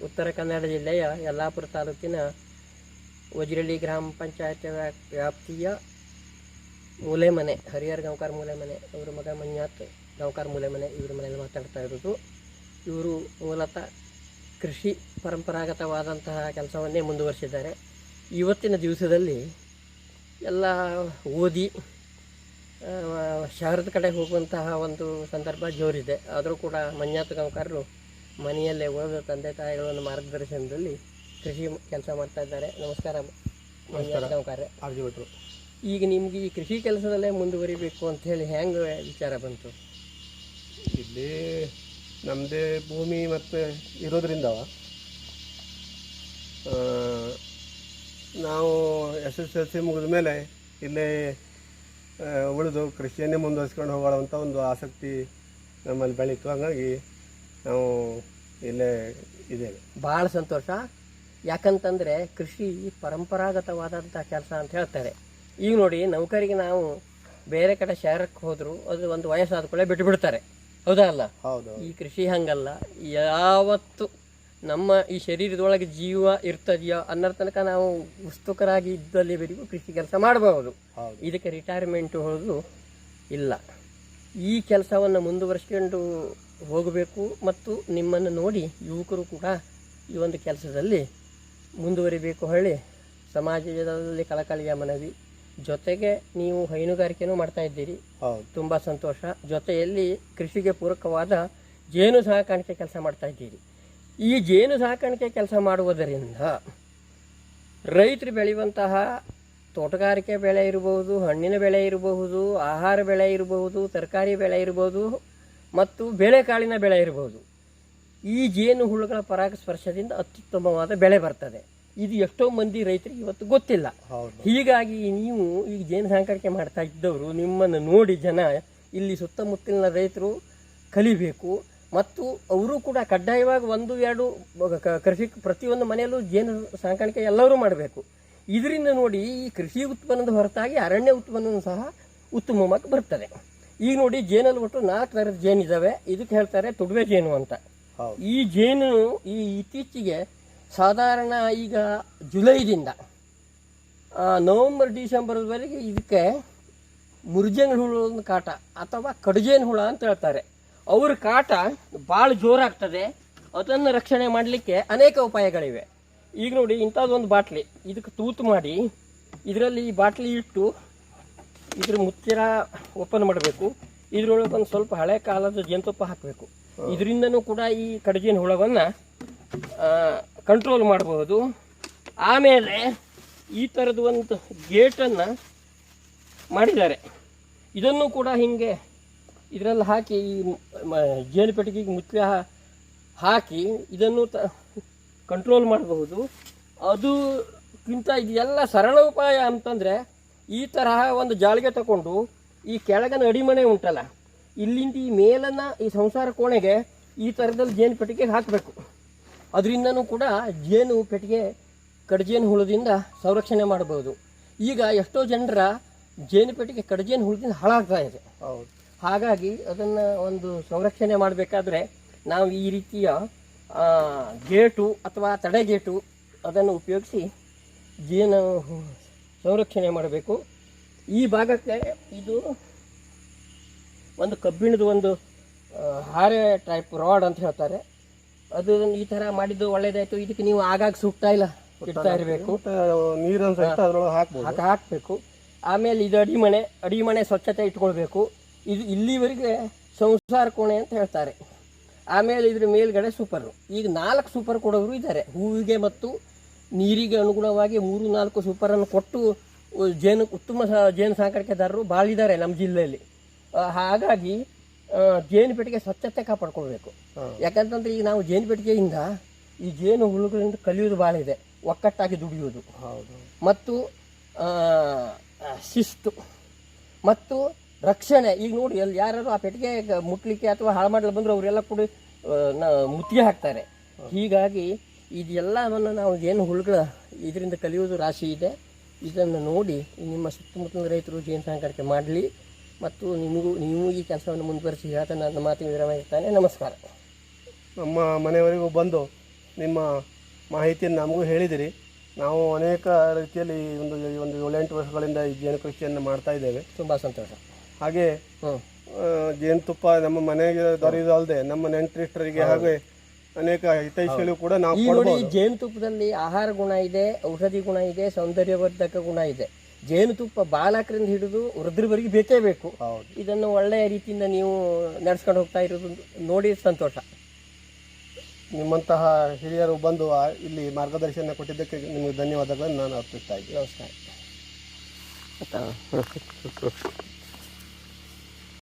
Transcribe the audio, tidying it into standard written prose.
ಉತ್ತರ ಕನ್ನಡ ಜಿಲ್ಲೆಯ ಯಲ್ಲಾಪುರ ತಾಲೂಕಿನ ವಜ್ರಳ್ಳಿ ಗ್ರಾಮ ಪಂಚಾಯತ್ ವ್ಯಾಪ್ತಿಯ ಮೂಲೆಮನೆ ಹರಿಹರ್ ಗಾಂವ್ಕರ್ ಮೂಲೆಮನೆ, ಇವರ ಮಗ ಮಂಜುನಾಥ್ ಗಾಂವ್ಕರ್ ಮೂಲೆಮನೆ, ಇವರ ಮನೆಯಲ್ಲಿ ಮಾತಾಡ್ತಾ ಇರೋದು. ಇವರು ಮೂಲತಃ ಕೃಷಿ ಪರಂಪರಾಗತವಾದಂತಹ ಕೆಲಸವನ್ನೇ ಮುಂದುವರಿಸಿದ್ದಾರೆ. ಇವತ್ತಿನ ದಿವಸದಲ್ಲಿ ಎಲ್ಲ ಓದಿ ಶಹರದ ಕಡೆ ಹೋಗುವಂತಹ ಒಂದು ಸಂದರ್ಭ ಜೋರಿದೆ. ಆದರೂ ಕೂಡ ಮಂಜುನಾಥ್ ಗಾಂವ್ಕರ್ರು ಮನೆಯಲ್ಲೇ ಉಳಿದ ತಂದೆ ತಾಯಿಗಳ ಮಾರ್ಗದರ್ಶನದಲ್ಲಿ ಕೃಷಿ ಕೆಲಸ ಮಾಡ್ತಾ ಇದ್ದಾರೆ. ನಮಸ್ಕಾರ ಮಂಜುನಾಥ್ ಗಾಂವ್ಕರ್. ಈಗ ನಿಮ್ಗೆ ಈ ಕೃಷಿ ಕೆಲಸದಲ್ಲೇ ಮುಂದುವರಿಬೇಕು ಅಂಥೇಳಿ ಹೆಂಗೆ ವಿಚಾರ ಬಂತು? ಇಲ್ಲಿ ನಮ್ಮದೇ ಭೂಮಿ ಮತ್ತು ಇರೋದ್ರಿಂದ ನಾವು SSLC ಮುಗಿದ ಮೇಲೆ ಇಲ್ಲೇ ಉಳಿದು ಕೃಷಿಯನ್ನೇ ಮುಂದುವರಿಸ್ಕೊಂಡು ಹೋಗೋವಂಥ ಒಂದು ಆಸಕ್ತಿ ನಮ್ಮಲ್ಲಿ ಬೆಳೀತು. ಹಾಗಾಗಿ ನಾವು ಇಲ್ಲೇ ಇದ್ದೇವೆ. ಭಾಳ ಸಂತೋಷ. ಯಾಕಂತಂದರೆ ಕೃಷಿ ಪರಂಪರಾಗತವಾದಂಥ ಕೆಲಸ ಅಂತ ಹೇಳ್ತಾರೆ. ಈಗ ನೋಡಿ, ನೌಕರಿಗೆ ನಾವು ಬೇರೆ ಕಡೆ ಶಹರಕ್ಕೆ ಹೋದರೂ ಅದು ಒಂದು ವಯಸ್ಸಾದ ಕೂಡಲೇ ಬಿಟ್ಟು ಬಿಡ್ತಾರೆ, ಹೌದಾ ಅಲ್ಲ? ಹೌದು. ಈ ಕೃಷಿ ಹಂಗಲ್ಲ. ಯಾವತ್ತು ನಮ್ಮ ಈ ಶರೀರದೊಳಗೆ ಜೀವ ಇರ್ತದೆಯೋ ಅನ್ನೋ ತನಕ ನಾವು ಉತ್ಸುಕರಾಗಿ ಇದ್ದಲ್ಲಿವರೆಗೂ ಕೃಷಿ ಕೆಲಸ ಮಾಡಬಹುದು. ಇದಕ್ಕೆ ರಿಟೈರ್ಮೆಂಟು ಹೋಗೋದು ಇಲ್ಲ. ಈ ಕೆಲಸವನ್ನು ಮುಂದುವರಿಸ್ಕೊಂಡು ಹೋಗಬೇಕು. ಮತ್ತು ನಿಮ್ಮನ್ನು ನೋಡಿ ಯುವಕರು ಕೂಡ ಈ ಒಂದು ಕೆಲಸದಲ್ಲಿ ಮುಂದುವರಿಬೇಕು ಹೇಳಿ ಸಮಾಜದಲ್ಲಿ ಕಳಕಳಿಯ ಮನವಿ. ಜೊತೆಗೆ ನೀವು ಹೈನುಗಾರಿಕೆನೂ ಮಾಡ್ತಾ ಇದ್ದೀರಿ, ತುಂಬ ಸಂತೋಷ. ಜೊತೆಯಲ್ಲಿ ಕೃಷಿಗೆ ಪೂರಕವಾದ ಜೇನು ಸಾಕಾಣಿಕೆ ಕೆಲಸ ಮಾಡ್ತಾ ಇದ್ದೀರಿ. ಈ ಜೇನು ಸಾಕಾಣಿಕೆ ಕೆಲಸ ಮಾಡುವುದರಿಂದ ರೈತರು ಬೆಳೆಯುವಂತಹ ತೋಟಗಾರಿಕೆ ಬೆಳೆ ಇರಬಹುದು, ಹಣ್ಣಿನ ಬೆಳೆ ಇರಬಹುದು, ಆಹಾರ ಬೆಳೆ ಇರಬಹುದು, ತರಕಾರಿ ಬೆಳೆ ಇರಬಹುದು ಮತ್ತು ಬೇಳೆಕಾಳಿನ ಬೆಳೆ ಇರಬಹುದು. ಈ ಜೇನು ಹುಳುಗಳ ಪರಾಗಸ್ಪರ್ಶದಿಂದ ಅತ್ಯುತ್ತಮವಾದ ಬೆಳೆ ಬರ್ತದೆ. ಇದು ಎಷ್ಟೋ ಮಂದಿ ರೈತರಿಗೆ ಇವತ್ತು ಗೊತ್ತಿಲ್ಲ. ಹೀಗಾಗಿ ನೀವು ಈಗ ಜೇನು ಸಾಕಾಣಿಕೆ ಮಾಡ್ತಾ ಇದ್ದವರು ನಿಮ್ಮನ್ನು ನೋಡಿ ಜನ ಇಲ್ಲಿ ಸುತ್ತಮುತ್ತಲಿನ ರೈತರು ಕಲಿಬೇಕು. ಮತ್ತು ಅವರು ಕೂಡ ಕಡ್ಡಾಯವಾಗಿ 1-2 ಕೃಷಿ ಪ್ರತಿಯೊಂದು ಮನೆಯಲ್ಲೂ ಜೇನು ಸಾಕಾಣಿಕೆ ಎಲ್ಲರೂ ಮಾಡಬೇಕು. ಇದರಿಂದ ನೋಡಿ ಈ ಕೃಷಿ ಉತ್ಪನ್ನದ ಹೊರತಾಗಿ ಅರಣ್ಯ ಉತ್ಪನ್ನವೂ ಸಹ ಉತ್ತಮವಾಗಿ ಬರ್ತದೆ. ಈಗ ನೋಡಿ, ಜೇನಲ್ಲಿ ಒಟ್ಟು 4 ಥರದ ಜೇನು ಇದ್ದಾವೆ. ಇದಕ್ಕೆ ಹೇಳ್ತಾರೆ ತುಡುವೆ ಜೇನು ಅಂತ. ಈ ಜೇನು ಇತ್ತೀಚೆಗೆ ಸಾಧಾರಣ ಈಗ ಜುಲೈದಿಂದ ನವಂಬರ್ ಡಿಸೆಂಬರ್ವರೆಗೆ ಇದಕ್ಕೆ ಮುರ್ಜಂಗ್ ಹುಳು ಕಾಟ ಅಥವಾ ಕಡುಜೇನು ಹುಳ ಅಂತ ಹೇಳ್ತಾರೆ. ಅವ್ರ ಕಾಟ ಭಾಳ ಜೋರಾಗ್ತದೆ. ಅದನ್ನು ರಕ್ಷಣೆ ಮಾಡಲಿಕ್ಕೆ ಅನೇಕ ಉಪಾಯಗಳಿವೆ. ಈಗ ನೋಡಿ, ಇಂಥದ್ದೊಂದು ಬಾಟ್ಲಿ, ಇದಕ್ಕೆ ತೂತು ಮಾಡಿ ಇದರಲ್ಲಿ ಈ ಬಾಟ್ಲಿ ಇಟ್ಟು ಇದ್ರ ಮುಚ್ಚಿರ ಓಪನ್ ಮಾಡಬೇಕು. ಇದರೊಳಗೆ ಒಂದು ಸ್ವಲ್ಪ ಹಳೆ ಕಾಲದ ಜೇನುತುಪ್ಪ ಹಾಕಬೇಕು. ಇದರಿಂದನೂ ಕೂಡ ಈ ಕಡುಜಿನ ಹುಳವನ್ನು ಕಂಟ್ರೋಲ್ ಮಾಡಬಹುದು. ಆಮೇಲೆ ಈ ಥರದ್ದು ಒಂದು ಗೇಟನ್ನು ಮಾಡಿದ್ದಾರೆ. ಇದನ್ನು ಕೂಡ ಹೀಗೆ ಇದರಲ್ಲಿ ಹಾಕಿ ಈ ಜೇನು ಪೆಟ್ಟಿಗೆಗೆ ಮುಚ್ಚಳ ಹಾಕಿ ಇದನ್ನು ಕಂಟ್ರೋಲ್ ಮಾಡಬಹುದು. ಅದಕ್ಕಿಂತ ಇದೆಲ್ಲ ಸರಳ ಉಪಾಯ ಅಂತಂದರೆ ಈ ತರಹ ಒಂದು ಜಾಳಿಗೆ ತಗೊಂಡು ಈ ಕೆಳಗನ ಅಡಿಮನೆ ಉಂಟಲ್ಲ, ಇಲ್ಲಿಂದ ಈ ಮೇಲನ್ನು ಈ ಸಂಸಾರ ಕೋಣೆಗೆ ಈ ಥರದಲ್ಲಿ ಜೇನು ಪೆಟ್ಟಿಗೆಗೆ ಹಾಕಬೇಕು. ಅದರಿಂದನೂ ಕೂಡ ಜೇನು ಪೆಟ್ಟಿಗೆ ಕಡ್ಜೇನು ಹುಳದಿಂದ ಸಂರಕ್ಷಣೆ ಮಾಡಬಹುದು. ಈಗ ಎಷ್ಟೋ ಜನರ ಜೇನು ಪೆಟ್ಟಿಗೆ ಕಡ್ಜೇನು ಹುಳದಿಂದ ಹಾಳಾಗ್ತಾ ಇದೆ. ಹಾಗಾಗಿ ಅದನ್ನು ಒಂದು ಸಂರಕ್ಷಣೆ ಮಾಡಬೇಕಾದ್ರೆ ನಾವು ಈ ರೀತಿಯ ಗೇಟು ಅಥವಾ ತಡೆಗೇಟು ಅದನ್ನು ಉಪಯೋಗಿಸಿ ಜೇನು ಸಂರಕ್ಷಣೆ ಮಾಡಬೇಕು. ಈ ಭಾಗಕ್ಕೆ ಇದು ಒಂದು ಕಬ್ಬಿಣದ ಒಂದು ಹಾರೆ ಟೈಪ್ ರಾಡ್ ಅಂತ ಹೇಳ್ತಾರೆ. ಅದು ಈ ಥರ ಮಾಡಿದ್ದು ಒಳ್ಳೇದಾಯಿತು. ಇದಕ್ಕೆ ನೀವು ಆಗಾಗ ಸೂಕ್ತ ಇಲ್ಲ ಇಡ್ತಾ ಇರಬೇಕು, ನೀರನ್ನು ಹಾಕಬೇಕು. ಆಮೇಲೆ ಇದು ಅಡಿಮನೆ ಸ್ವಚ್ಛತೆ ಇಟ್ಕೊಳ್ಬೇಕು. ಇದು ಇಲ್ಲಿವರೆಗೆ ಸಂಸಾರ ಕೋಣೆ ಅಂತ ಹೇಳ್ತಾರೆ. ಆಮೇಲೆ ಇದ್ರ ಮೇಲ್ಗಡೆ ಸೂಪರು. ಈಗ 4 ಸೂಪರ್ ಕೊಡೋರು ಇದ್ದಾರೆ. ಹೂವಿಗೆ ಮತ್ತು ನೀರಿಗೆ ಅನುಗುಣವಾಗಿ 3-4 ಸೂಪರನ್ನು ಕೊಟ್ಟು ಉತ್ತಮ ಜೇನು ಸಾಕಾಣಿಕೆದಾರರು ಭಾಳ ಇದ್ದಾರೆ ನಮ್ಮ ಜಿಲ್ಲೆಯಲ್ಲಿ. ಹಾಗಾಗಿ ಜೇನು ಪೆಟ್ಟಿಗೆ ಸ್ವಚ್ಛತೆ ಕಾಪಾಡ್ಕೊಳ್ಬೇಕು. ಯಾಕಂತಂದ್ರೆ ಈಗ ನಾವು ಜೇನು ಪೆಟ್ಟಿಗೆಯಿಂದ ಈ ಜೇನು ಹುಳುಗಳಿಂದ ಕಲಿಯೋದು ಭಾಳ ಇದೆ. ಒಕ್ಕಟ್ಟಾಗಿ ದುಡಿಯೋದು ಮತ್ತು ಶಿಸ್ತು ಮತ್ತು ರಕ್ಷಣೆ. ಈಗ ನೋಡಿ, ಅಲ್ಲಿ ಯಾರು ಆ ಪೆಟ್ಟಿಗೆ ಮುಟ್ಲಿಕ್ಕೆ ಅಥವಾ ಹಾಳು ಮಾಡಲು ಬಂದರೂ ಅವರೆಲ್ಲ ಕೂಡ ಮುತ್ತಿಗೆ ಹಾಕ್ತಾರೆ. ಹೀಗಾಗಿ ಇದೆಲ್ಲವನ್ನು ನಾವು ಜೇನು ಹುಳುಗಳ ಇದರಿಂದ ಕಲಿಯೋದು ರಾಶಿ ಇದೆ. ಇದನ್ನು ನೋಡಿ ನಿಮ್ಮ ಸುತ್ತಮುತ್ತಲ ರೈತರು ಜೇನು ಸಾಕಾಣಿಕೆ ಮಾಡಲಿ ಮತ್ತು ನೀವು ಈ ಕೆಲಸವನ್ನು ಮುಂದುವರಿಸಿ ಹೇಳ್ತಾ ನನ್ನ ಮಾತಿನ ವಿರಾಮ ಇರ್ತಾನೆ. ನಮಸ್ಕಾರ. ನಮ್ಮ ಮನೆಯವರೆಗೂ ಬಂದು ನಿಮ್ಮ ಮಾಹಿತಿಯನ್ನು ನಮಗೂ ಹೇಳಿದಿರಿ. ನಾವು ಅನೇಕ ರೀತಿಯಲ್ಲಿ ಈ ಒಂದು 7-8 ವರ್ಷಗಳಿಂದ ಈ ಜೇನು ಕೃಷಿಯನ್ನು ಮಾಡ್ತಾ ಇದ್ದೇವೆ. ತುಂಬ ಸಂತೋಷ. ಹಾಗೆ ಜೇನುತುಪ್ಪ ನಮ್ಮ ಮನೆಗೆ ದೊರೆಯುವುದಲ್ಲದೆ ನಮ್ಮ ನೆಂಟರಿಷ್ಟರಿಗೆ ಹಾಗೆ ಅನೇಕ ಹಿತೈಷಿಗಳು ಕೂಡ ನಾವು ಈ ನೋಡಿ, ಜೇನುತುಪ್ಪದಲ್ಲಿ ಆಹಾರ ಗುಣ ಇದೆ, ಔಷಧಿ ಗುಣ ಇದೆ, ಸೌಂದರ್ಯವರ್ಧಕ ಗುಣ ಇದೆ. ಜೇನುತುಪ್ಪ ಬಾಲಕರಿಂದ ಹಿಡಿದು ವೃದ್ಧರವರೆಗೆ ಬೇಕೇ ಬೇಕು. ಇದನ್ನು ಒಳ್ಳೆಯ ರೀತಿಯಿಂದ ನೀವು ನಡೆಸ್ಕೊಂಡು ಹೋಗ್ತಾ ಇರೋದು ನೋಡಿ ಸಂತೋಷ. ನಿಮ್ಮಂತಹ ಹಿರಿಯರು ಬಂದು ಇಲ್ಲಿ ಮಾರ್ಗದರ್ಶನ ಕೊಟ್ಟಿದ್ದಕ್ಕೆ ನಿಮಗೆ ಧನ್ಯವಾದಗಳನ್ನು ನಾನು ಅರ್ಪಿಸ್ತಾ ಇದ್ದೀನಿ. ನಮಸ್ಕಾರ.